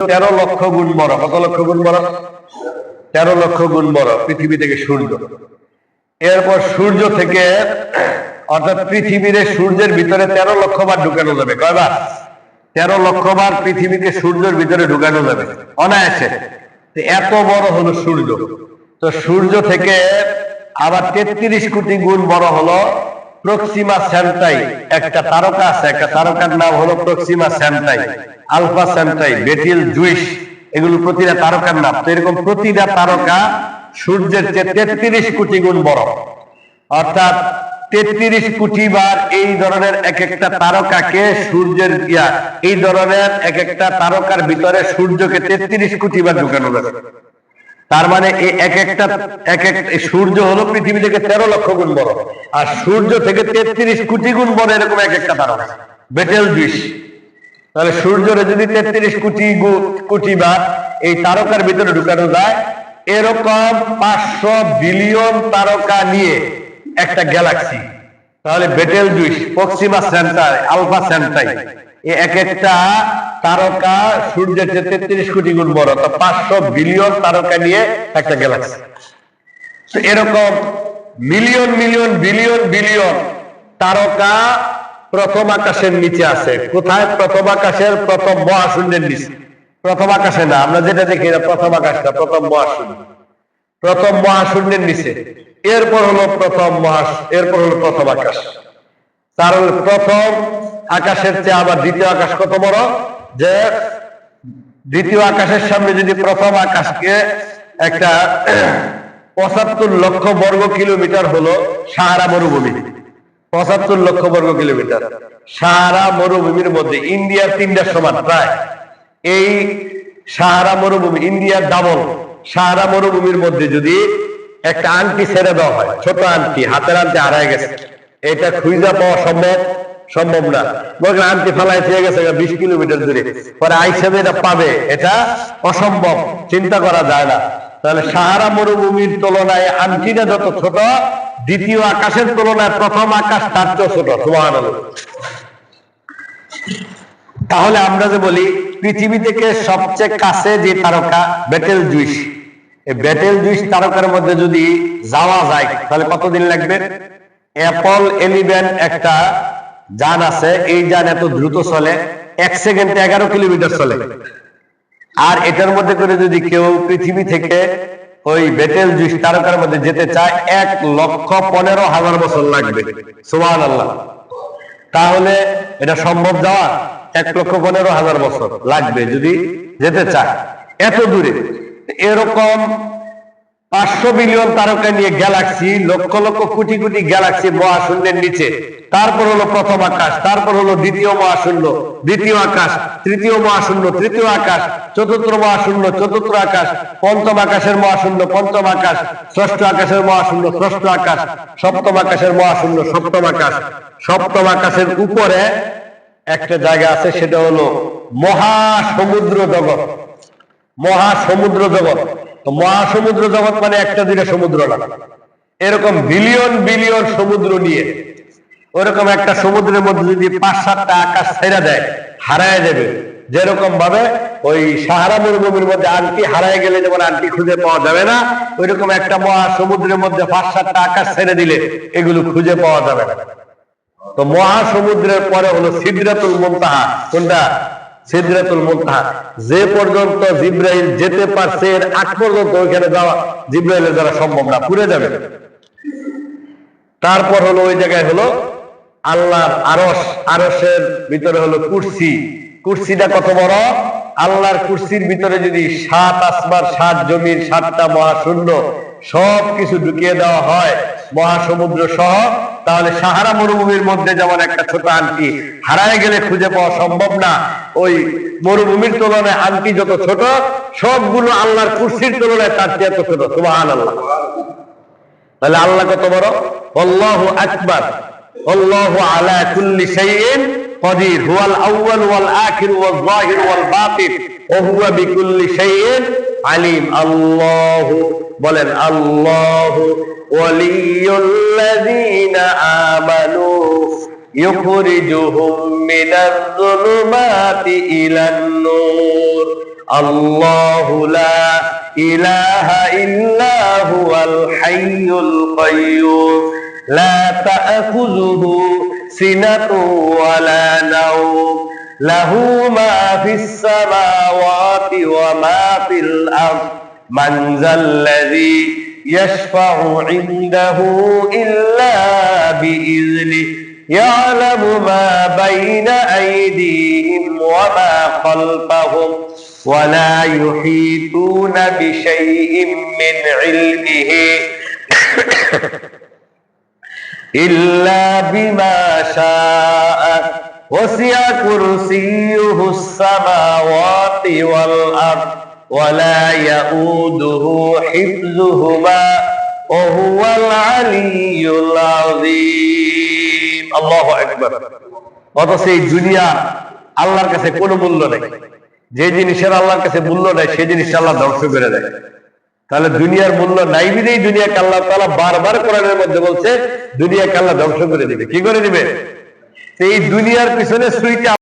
13 লক্ষ গুণ বড়। কত লক্ষ গুণ বড়? 13 লক্ষ গুণ বড় পৃথিবী থেকে সূর্য। এরপর সূর্য থেকে অর্থাৎ পৃথিবীর সূর্যের ভিতরে 13 লক্ষ বার ঢুকানো যাবে। কয়বার? 13 লক্ষ বার পৃথিবীকে সূর্যের ভিতরে ঢুকানো যাবে অনায়াসে। এত বড় হলো সূর্য। তো সূর্য থেকে আবার 33 কোটি গুণ বড় হলো প্রক্সিমা সেন্টাই, একটা তারকা আছে, একটা তারকার নাম হলো প্রক্সিমা সেন্টাই, আলফা সেন্টাই, বেটেল জুইস, এগুলো প্রতিটা তারকার নাম। তো এরকম প্রতিটা তারকা সূর্যের চেয়ে 33 কোটি গুণ বড়, অর্থাৎ 33 কোটি বার এই ধরনের এক একটা তারকাকে সূর্যের এই ধরনের এক একটা তারকার ভিতরে সূর্যকে 33 কোটি বার ঢুকানো যাবে। তার মানে এই এক একটা সূর্য হলো পৃথিবী থেকে 13 লক্ষ গুণ বড়, আর সূর্য থেকে 33 কোটি গুণ বড় এরকম এক একটা তারকা বেটেল জুইস। তাহলে সূর্যরে যদি 33 কোটি বার এই তারকার ভিতরে ঢুকানো যায়, এরকম 500 বিলিয়ন তারকা নিয়ে একটা গ্যালাক্সি, তাহলে Betelgeuse, Proxima Centauri, Alpha Centauri, এক একটা তারকা সূর্যের চেয়ে 33 কোটি গুণ বড়। তো 500 বিলিয়ন তারকা নিয়ে একটা গ্যালাক্সি। তো এরকম মিলিয়ন মিলিয়ন বিলিয়ন বিলিয়ন তারকা প্রথম আকাশের নিচে আছে। কোথায়? প্রথম আকাশের প্রথম মহাশূন্যের নিচে। প্রথম আকাশে না, আমরা যেটা দেখি প্রথম আকাশটা, প্রথম মহাশূন্য, প্রথম মহাশূন্যের নিচে। এরপর হলো এরপর হলো প্রথম আকাশ। তার প্রথম আকাশের চেয়ে আবার দ্বিতীয় আকাশ কত বড়? যে দ্বিতীয় আকাশের সামনে যদি প্রথম আকাশকে একটা 75 লক্ষ বর্গ কিলোমিটার হলো সাহারা মরুভূমি, 75 লক্ষ বর্গ কিলোমিটার সাহারা মরুভূমির মধ্যে ইন্ডিয়ার 3টার সমান প্রায়। এই সাহারা মরুভূমি, ইন্ডিয়ার ডাবল সাহারা মরুভূমির মধ্যে যদি একটা আংটি ছেড়ে দেওয়া হয়, ছোট আংটি, হাতের আংটি হারায় গেছে, এটা খুঁজে পাওয়া সম্ভব না। বলবেন আংটি ফেলায় থেকে গেছে 20 কিলোমিটার দূরে, পরে আইসেবে এটা পাবে, এটা অসম্ভব, চিন্তা করা যায় না। তাহলে সাহারা মরুভূমির তুলনায় আংটিটা যত ছোট, দ্বিতীয় আকাশের তুলনায় প্রথম আকাশ তার চেয়ে ছোট। সুবহানাল্লাহ। তাহলে আমরা যে বলি পৃথিবী থেকে সবচেয়ে কাছে যে তারকা বেটেল জুইস, এই বেটেল জুইস তারকার মধ্যে যদি যাওয়া যায় তাহলে কতদিন লাগবে? অ্যাপল 11 একটা যান আছে, এই যান এত দ্রুত চলে, 1 সেকেন্ডে 11 কিলোমিটার চলে। আর এটার মধ্যে করে যদি কেউ পৃথিবী থেকে ওই বেটেল জুইস তারকার মধ্যে যেতে চায়, 1,15,000 বছর লাগবে। সুবহানাল্লাহ। তাহলে এটা সম্ভব যাওয়া? 1,15,000 বছর লাগবে যদি যেতে চায় এত দূরে। এরকম 500 বিলিয়ন তারকা নিয়ে গ্যালাক্সি, লক্ষ লক্ষ কোটি কোটি গ্যালাক্সি মহাশূন্যের নিচে। তারপর হলো প্রথম আকাশ, তারপর হলো দ্বিতীয় মহাশূন্য, দ্বিতীয় আকাশ, তৃতীয় মহাশূন্য, তৃতীয় আকাশ, চতুর্থ মহাশূন্য, চতুর্থ আকাশ, পঞ্চম আকাশের মহাশূন্য, পঞ্চম আকাশ, ষষ্ঠ আকাশের মহাশূন্য, ষষ্ঠ আকাশ, সপ্তম আকাশের মহাশূন্য, সপ্তম আকাশ। সপ্তম আকাশের উপরে একটা জায়গা আছে, সেটা হলো মহাসমুদ্র জগৎ। মহাসমুদ্র জগৎ, মহাসমুদ্র জগৎ মানে একটা দুইটা সমুদ্র না, এরকম বিলিয়ন বিলিয়ন সমুদ্র নিয়ে। ওরকম একটা সমুদ্রের মধ্যে যদি 5-7টা আকাশ ছেড়ে দেয়, হারায় যাবে। যেরকম ভাবে ওই সাহারা মরুভূমির মধ্যে আংটি হারায় গেলে যেমন আংটি খুঁজে পাওয়া যাবে না, ওইরকম একটা মহাসমুদ্রের মধ্যে 5-7টা আকাশ ছেড়ে দিলে এগুলো খুঁজে পাওয়া যাবে না। তো মহাসমুদ্রের পরে হলো সিদরাতুল মুনতাহা। কোনটা? সিদরাতুল মুনতাহা। যে পর্যন্ত জিব্রাইল যেতে পারছে, এর আগ পর্যন্ত ওইখানে যাওয়া জিব্রাইলের দ্বারা সম্ভব না, পুড়ে যাবে। তারপর হলো ওই জায়গায় হলো আল্লাহর আরশ, আরশের ভিতরে হলো কুরসি। কুরসিটা কত বড়? আল্লাহর কুরসির ভিতরে যদি 7 আসমান, 7 জমির, 7টা মহাশূন্য সবকিছু ঢুকিয়ে দেওয়া হয় মহাসমুদ্র সহ, তাহলে সাহারা মরুভূমির মধ্যে যেমন একটা ছোট আংটি হারায় গেলে খুঁজে পাওয়া সম্ভব না, ওই মরুভূমির তুলনায় আংটি যত ছোট, সবগুলো আল্লাহর কুরসির তুলনায় তার চেয়ে এত ছোট। সুবহানাল্লাহ। তাহলে আল্লাহ কত বড়? আল্লাহু আকবার, আল্লাহু আলা কুল্লি শাইইন কাদির, হুয়াল আউয়াল ওয়াল আখির ওয়াল যাহির ওয়াল বাতিন ওয়া হুয়া বিকুল্লি শাইইন আলিম। আল্লাহু, বলেন আল্লাহু ওয়ালিয়ুল্লাযীনা আমানু ইউখরিজুহুম মিনাজ যুলুমাতি ইলান নূর। আল্লাহু লা ইলাহা ইল্লা হুয়াল হাইয়ুল কাইয়্যুম লা তা'খুযুহু সিনাতুন ওয়া লা নাওম লাহু মা ফিস সামাওয়াতি ওয়া মা ফিল আরদ মান যাল্লাযী ইয়াশফা'ু 'ইনদাহু ইল্লা বিইذনিহি يعلم ما بين أيديهم وما خلفهم ولا يحيطون بشيء من علمه إلا بما شاء وسع كرسيه السماوات والأرض ولا يؤوده حفظهما وهو العلي العظيم আল্লাহু আকবার। অথচ এই দুনিয়া আল্লাহর কাছে কোনো মূল্য নেই। যে জিনিসের আল্লাহর কাছে মূল্য নেই সেই জিনিস আল্লাহ ধ্বংস করে দেয়। তাহলে দুনিয়ার মূল্য নাই বিধেই দুনিয়াকে আল্লাহ তাআলা বারবার কোরআনের মধ্যে বলছে দুনিয়াকে আল্লাহ ধ্বংস করে দিবে। কি করে দিবে? এই দুনিয়ার পিছনে সুইটা